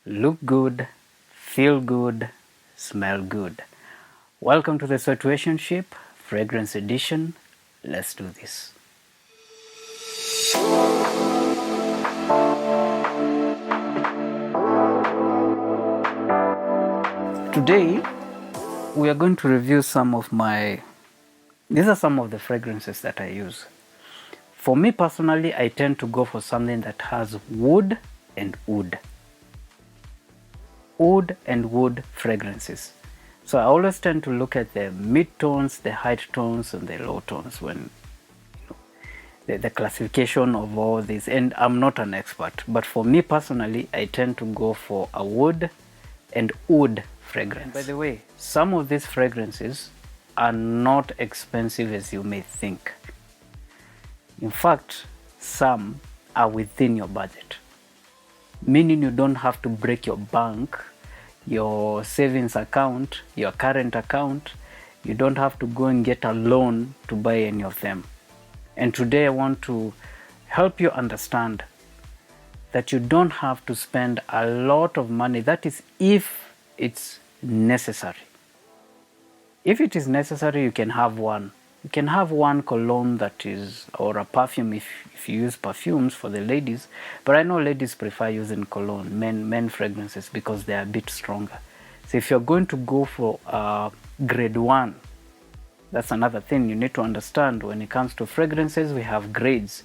look good, feel good, smell good. Welcome to the Sweatuationship Fragrance Edition. Let's do this. Today, we are going to review these are some of the fragrances that I use. For me personally, I tend to go for something that has wood and wood. Wood and wood fragrances. So I always tend to look at the mid-tones, the high tones, and the low tones when the classification of all these. And I'm not an expert, but for me personally, I tend to go for a wood and wood fragrance. And by the way, some of these fragrances are not expensive as you may think. In fact, some are within your budget, meaning you don't have to break your bank, your savings account, your current account. You don't have to go and get a loan to buy any of them. And today I want to help you understand that you don't have to spend a lot of money. That is if it's necessary. If it is necessary, you can have one. You can have one cologne that is, or a perfume if you use perfumes for the ladies. But I know ladies prefer using cologne, men fragrances, because they are a bit stronger. So if you're going to go for grade 1, that's another thing you need to understand. When it comes to fragrances, we have grades.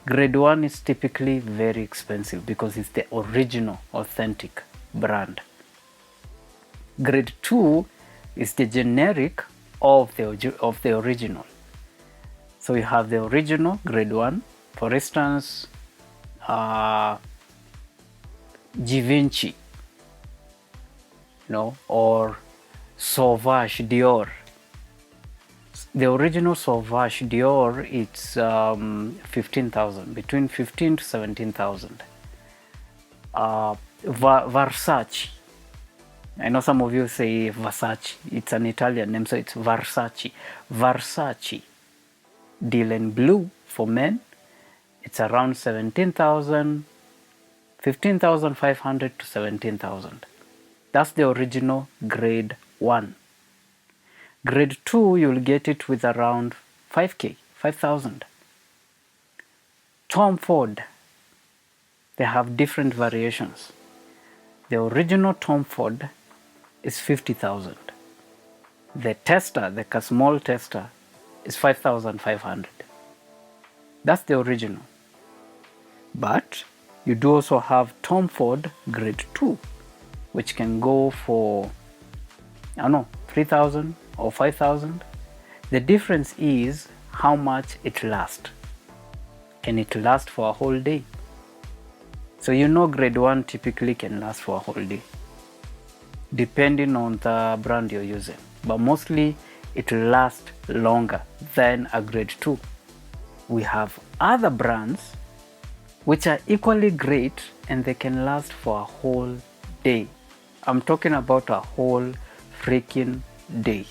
Grade 1 is typically very expensive because it's the original, authentic brand. Grade 2 is the generic of the original. So you have the original, grade 1. For instance, Givenchy, or Sauvage Dior. The original Sauvage Dior, it's 15,000, between 15 to 17,000. Versace. I know some of you say Versace. It's an Italian name, so it's Versace. Versace Dylan Blue for men, it's around 17,000, 15,500 to 17,000. That's the original grade 1. Grade 2, you'll get it with around 5K, 5,000. Tom Ford, they have different variations. The original Tom Ford is 50,000. The tester, the small tester, is 5,500. That's the original. But you do also have Tom Ford grade 2, which can go for, 3,000 or 5,000. The difference is how much it lasts. Can it last for a whole day? So grade 1 typically can last for a whole day, depending on the brand you're using. But mostly it will last longer than a grade 2. We have other brands which are equally great and they can last for a whole day. I'm talking about a whole freaking day.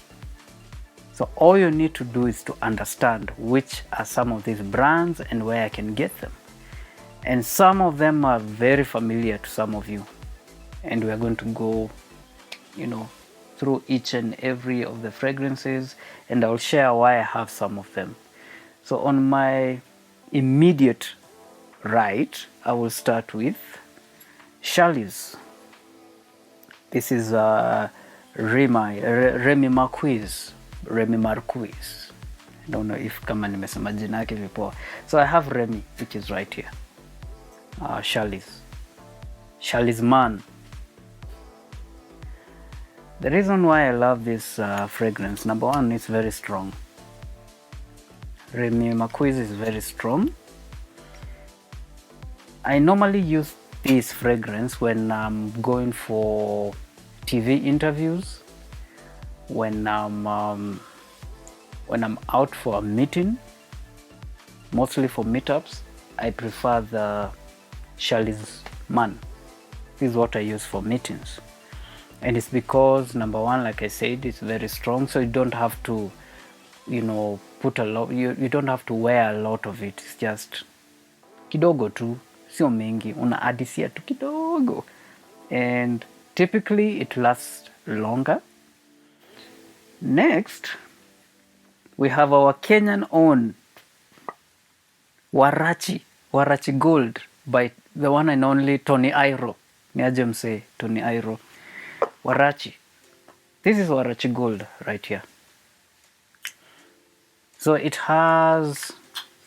So all you need to do is to understand which are some of these brands and where I can get them. And some of them are very familiar to some of you. And we are going to go, through each and every of the fragrances, and I'll share why I have some of them. So on my immediate right, I will start with Charlize. This is Remy Marquise. I don't know if kama nimesema jina yake vipoa. So I have Remy, which is right here. Charlize Man. The reason why I love this fragrance, number one, it's very strong. Remy Marquise is very strong. I normally use this fragrance when I'm going for TV interviews, when I'm out for a meeting, mostly for meetups. I prefer the Charlize Man. This is what I use for meetings. And it's because, number one, like I said, it's very strong, so you don't have to, put a lot, you don't have to wear a lot of it. It's just kidogo tu, sio mengi, una adisia tu kidogo. and typically it lasts longer. Next, we have our Kenyan own Warachi Gold by the one and only Tony Airo. Niaje msee, Tony Airo. Warachi. This is Warachi Gold right here. So it has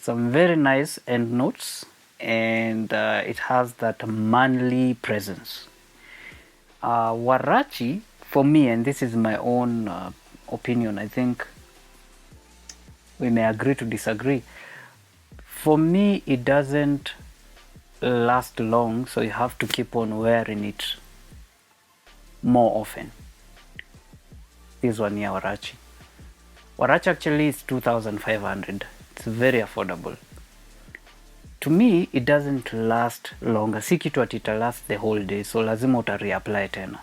some very nice end notes, and it has that manly presence. Warachi, for me, and this is my own opinion, I think we may agree to disagree. For me, it doesn't last long, so you have to keep on wearing it more often. This one here, Warachi. Warachi actually is 2,500. It's very affordable. To me, it doesn't last longer. Si kitu ati ita last the whole day, so lazima uta reapply tena.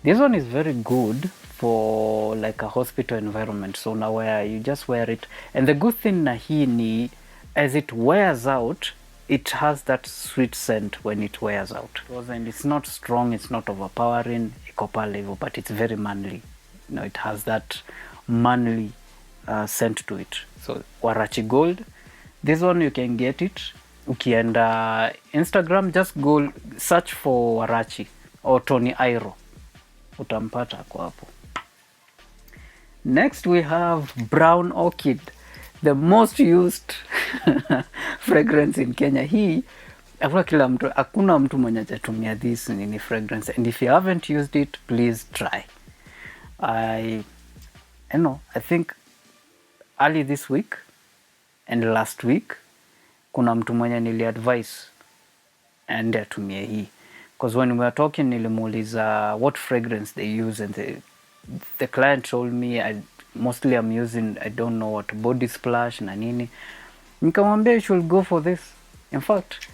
This one is very good for like a hospital environment. So now where you just wear it. And the good thing na hii ni, as it wears out, it has that sweet scent when it wears out. And it's not strong, it's not overpowering, iko pale hivyo, but it's very manly. You know, it has that manly scent to it. So Warachi Gold, this one you can get it ukienda Instagram, just go search for Warachi or Tony Airo, utampata kwa hapo. Next we have Brown Orchid, the most used fragrance in Kenya. Hii hakuna mtu mwenye hajatumia this nini fragrance, and if you haven't used it, please try. I think early this week and last week kuna mtu mwenye niliadvise and atumie hii, because when we were talking nilimuuliza what fragrance they use, and the client told me mostly I'm using, I don't know what, body splash na nini. Nikamwambia you should go for this. In fact,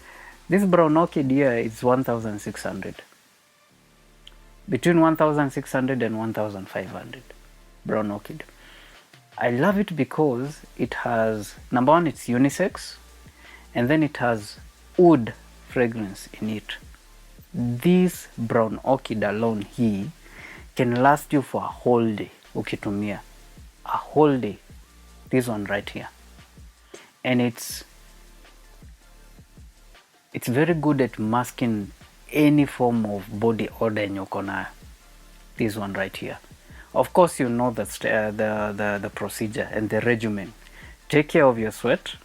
this Brown Orchid here is 1,600. Between 1,600 and 1,500. Brown Orchid. I love it because it has, number one, it's unisex, and then it has wood fragrance in it. This Brown Orchid alone here can last you for a whole day ukitumia. A whole day. This one right here. And it's very good at masking any form of body odor yenye uko nayo. This one right here. Of course, you know the procedure and the regimen. Take care of your sweat.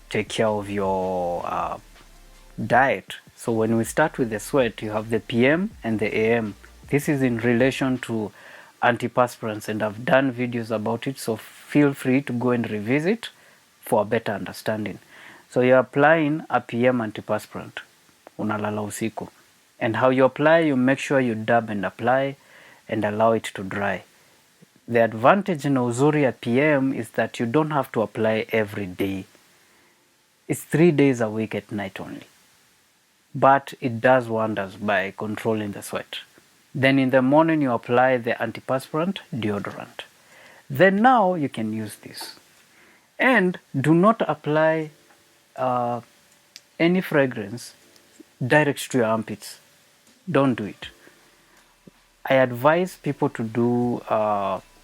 Take care of your diet. So when we start with the sweat, you have the PM and the AM. This is in relation to antiperspirants, and I've done videos about it, so feel free to go and revisit for a better understanding. So you're applying a PM antiperspirant, unalala usiku. And how you apply, you make sure you dab and apply and allow it to dry. The advantage in uzuri at PM is that you don't have to apply every day. It's 3 days a week at night only. But it does wonders by controlling the sweat. Then in the morning you apply the antiperspirant deodorant. Then now you can use this. And do not apply any fragrance direct to your armpits. Don't do it. I advise people to do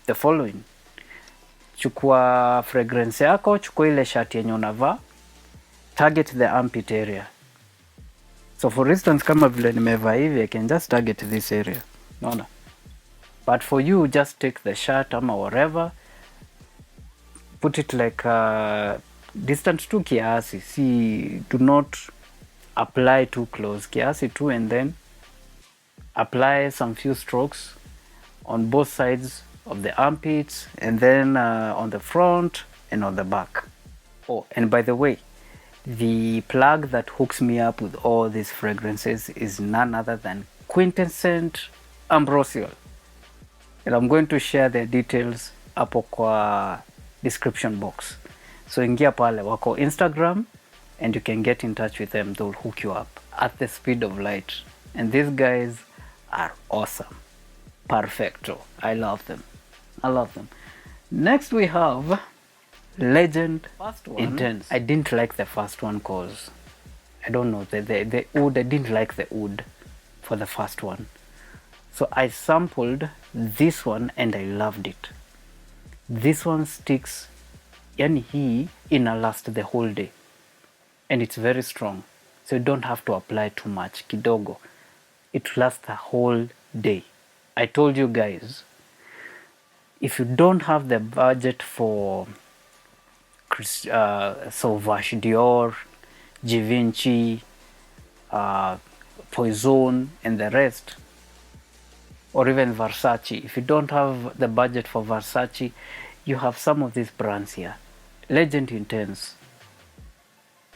the following. Chukua fragrance yako, chukua ile shati yenye unavaa, target the armpit area. So for instance, kama vile nimevaa hivi, I can just target this area. Naona? But for you, just take the shirt ama whatever, put it like distant to kiasi. See, do not apply too close. Kiasi too, and then apply some few strokes on both sides of the armpits, and then on the front and on the back. Oh, and by the way, the plug that hooks me up with all these fragrances is none other than Quintessent Ambrosial. And I'm going to share their details hapo kwa description box. So ingia pale, wako Instagram, and you can get in touch with them. They'll hook you up at the speed of light. And these guys are awesome. Perfecto. I love them. I love them. Next we have Legend Intense. I didn't like the first one because I don't know, the wood, I didn't like the wood for the first one. So I sampled this one and I loved it. This one sticks, yani hii ina last the whole day, and it's very strong, so you don't have to apply too much, kidogo. It lasts the whole day. I told you guys, if you don't have the budget for Sauvage Dior, Givenchy, Poison and the rest, or even Versace, if you don't have the budget for Versace, you have some of these brands here. Legend Intense.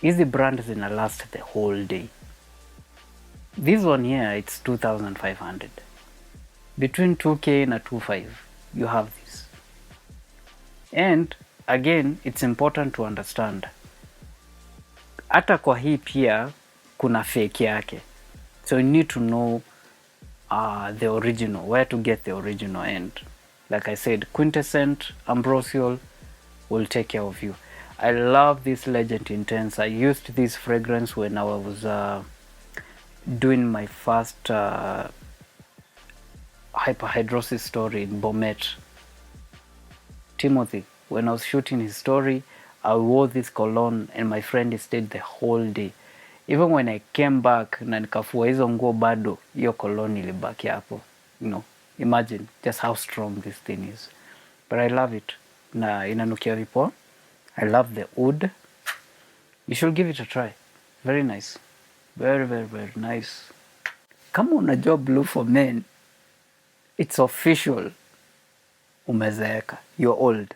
Hizi brand zina last the whole day. This one here, it's 2,500. Between 2K na 2.5, you have this. And again, it's important to understand, hata kwa hii pia kuna fake yake. So you need to know the original, where to get the original. And like I said, Quintessent, Ambrosial will take care of you. I love this Legend Intense. I used this fragrance when I was doing my first hyperhidrosis story in Bomet. Timothy, when I was shooting his story, I wore this cologne and my friend stayed the whole day. Even when I came back na nikafua hizo nguo bado, hiyo cologne ilibaki hapo. You know, imagine just how strong this thing is. But I love it. Na inanukia vipo. I love the wood. You should give it a try. Very nice. Very, very, very nice. Kama unajua Blue for Men, it's official. Umezeeka. You're old.